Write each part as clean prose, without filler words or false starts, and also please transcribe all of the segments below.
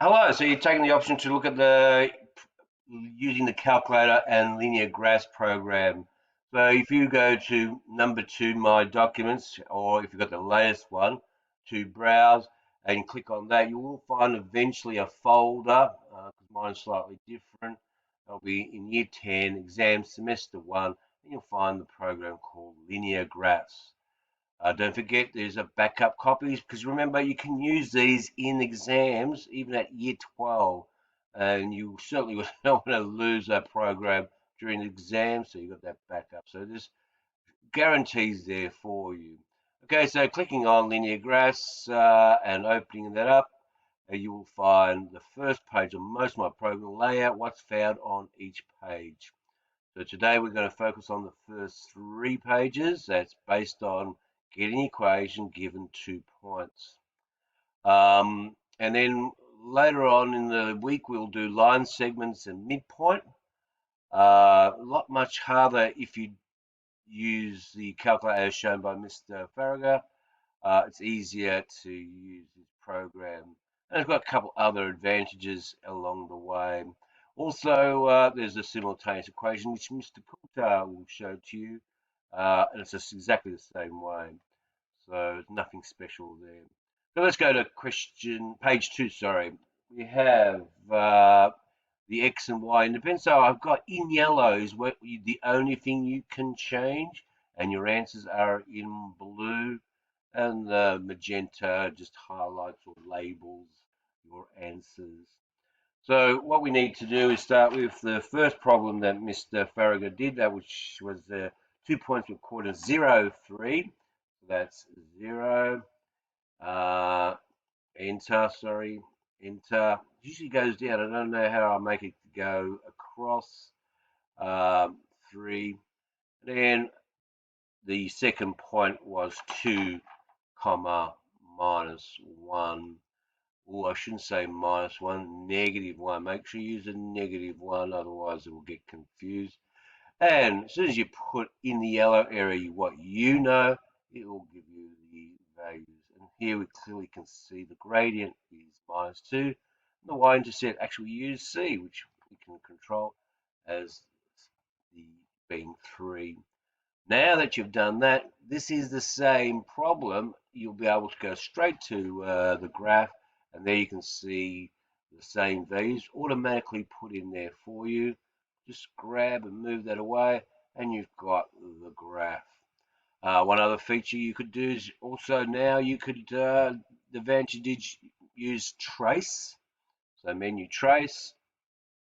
Hello, so you're taking the option to look at the using the calculator and linear graphs program. So if you go to number two, my documents, or if you've got the latest one, to browse and click on that, you will find eventually a folder, because mine's slightly different. It'll be in year 10, exam semester one, and you'll find the program called linear graphs. Don't forget there's a backup copies because remember you can use these in exams even at year 12 and you certainly don't want to lose that program during the exam, so you've got that backup. So there's guarantees there for you. Okay, so clicking on linear graphs and opening that up, you will find the first page of most of my program layout, what's found on each page. So today we're going to focus on the first three pages. That's based on getting equation given 2 points. And then later on in the week we'll do line segments and midpoint. A lot much harder if you use the calculator as shown by Mr. Farragher. It's easier to use this program. And it's got a couple other advantages along the way. Also, there's a simultaneous equation which Mr. Coulter will show to you, and it's just exactly the same way. So there's nothing special there. So let's go to page two, sorry. We have the X and Y independent. So I've got in yellow is the only thing you can change, and your answers are in blue, and the magenta just highlights or labels your answers. So what we need to do is start with the first problem that Mr. Farragher did, that which was the 2 points with quarter 0, 3. So that's 0. Uh, enter, sorry, enter. Usually goes down. I don't know how I make it go across. 3. And then the second point was 2, comma, -1. Oh, I shouldn't say -1, -1. Make sure you use a -1, otherwise it will get confused. And as soon as you put in the yellow area what you know, it will give you the values. And here we clearly can see the gradient is -2. And the y-intercept actually use C, which we can control as the being 3. Now that you've done that, this is the same problem. You'll be able to go straight to the graph, and there you can see the same values automatically put in there for you. Just grab and move that away, and you've got the graph. One other feature you could do is also now you could, the advantage use trace. So menu trace,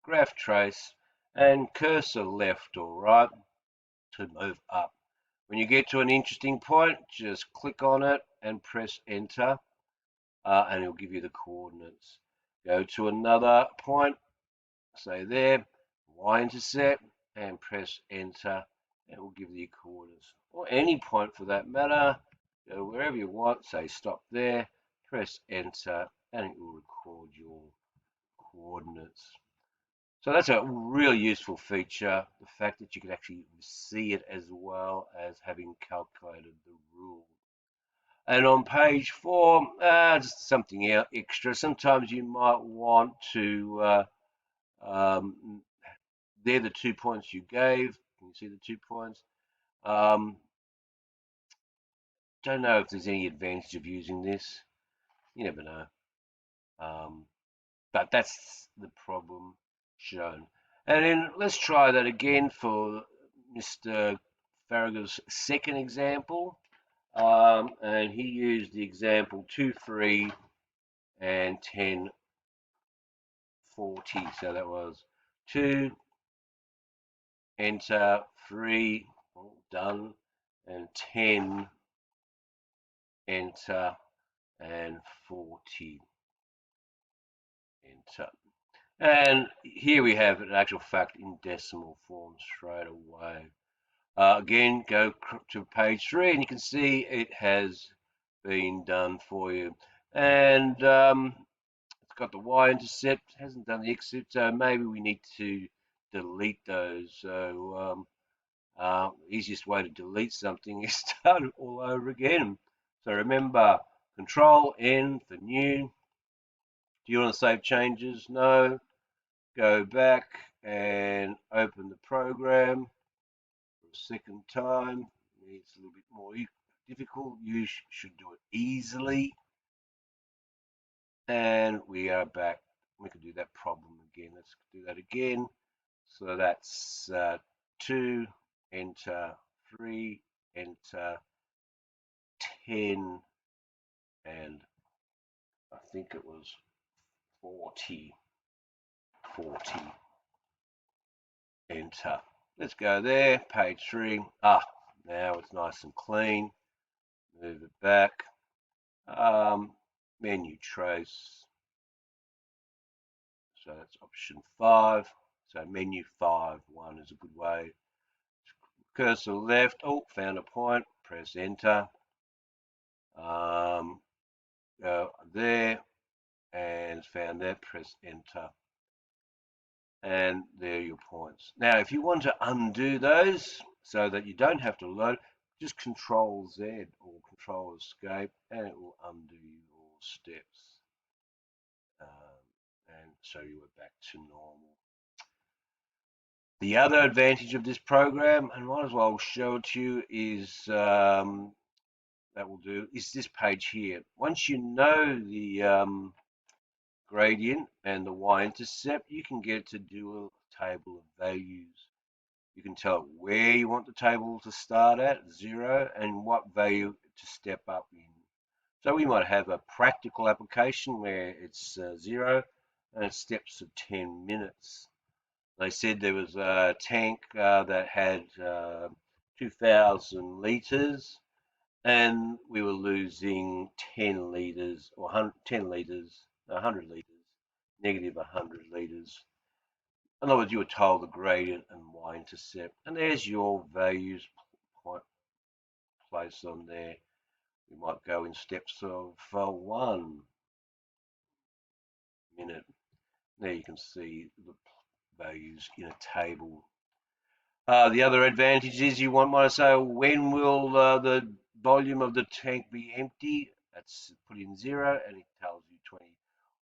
graph trace, and cursor left or right to move up. When you get to an interesting point, just click on it and press enter, and it'll give you the coordinates. Go to another point, say there, y-intercept, and press enter, and it will give you the coordinates. Or any point for that matter, go wherever you want, say stop there, press enter, and it will record your coordinates. So that's a really useful feature, the fact that you can actually see it as well as having calculated the rule. And on page 4, just something extra. Sometimes you might want to, um, they're the 2 points you gave. Can you see the 2 points? Um, don't know if there's any advantage of using this. You never know. Um, but that's the problem shown. And then let's try that again for Mr. Farragher's second example. And he used the example 2, 3, and 10, 40. So that was 2, enter, 3, done, and 10, enter, and 40, enter. And here we have an actual fact in decimal form straight away. Again, go to page 3 and you can see it has been done for you. And it's got the y-intercept, hasn't done the x-intercept, so maybe we need to delete those. So easiest way to delete something is start it all over again. So remember, Control N for new, Do you want to save changes? No. Go back and open the program for a second time. It's a little bit more difficult. You should do it easily. And we are back. We can do that problem again. Let's do that again. So that's 2, enter, 3, enter, 10, and I think it was 40, 40, enter. Let's go there, page 3. Now it's nice and clean. Move it back. Menu trace. So that's option 5. So menu 5, 1 is a good way. Cursor left. Oh, found a point. Press enter. Go there and found that. Press enter. And there are your points. Now, if you want to undo those so that you don't have to load, just Control Z or Control Escape, and it will undo your steps. And so you are back to normal. The other advantage of this program, and might as well show it to you, is that will do, is this page here. Once you know the gradient and the y-intercept, you can get to do a table of values. You can tell it where you want the table to start at, 0, and what value to step up in. So we might have a practical application where it's 0 and it steps to 10 minutes. They said there was a tank that had 2,000 litres and we were losing 10 litres or 10 litres, 100 litres, negative 100 litres. In other words, you were told the gradient and y-intercept, and there's your values placed on there. We might go in steps of 1 minute. There you can see the values in a table. The other advantage is you might say, when will the volume of the tank be empty? That's put in 0 and it tells you 20.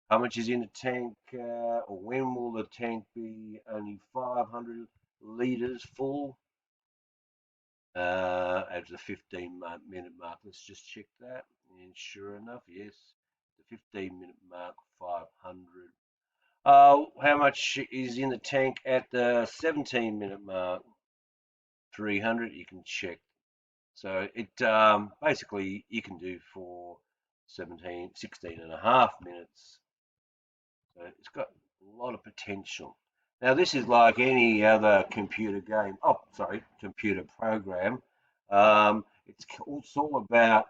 How much is in the tank, or when will the tank be only 500 litres full? At the 15-minute mark. Let's just check that. And sure enough, yes, the 15-minute mark, 500. How much is in the tank at the 17-minute mark? 300. You can check. So it basically you can do for 16 and a half minutes. So it's got a lot of potential. Now this is like any other computer game. Oh, sorry, computer program. It's all about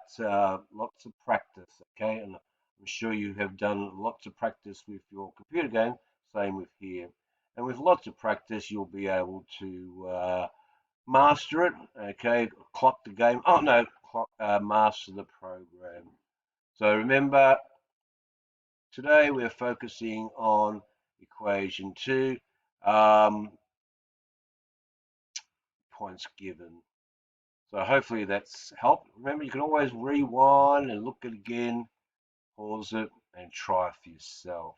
lots of practice. Okay, and I'm sure you have done lots of practice with your computer game. Same with here. And with lots of practice, you'll be able to master it. Okay, clock the game. Oh no, master the program. So remember, today we're focusing on equation 2, points given. So hopefully that's helped. Remember, you can always rewind and look at it again, pause it, and try for yourself.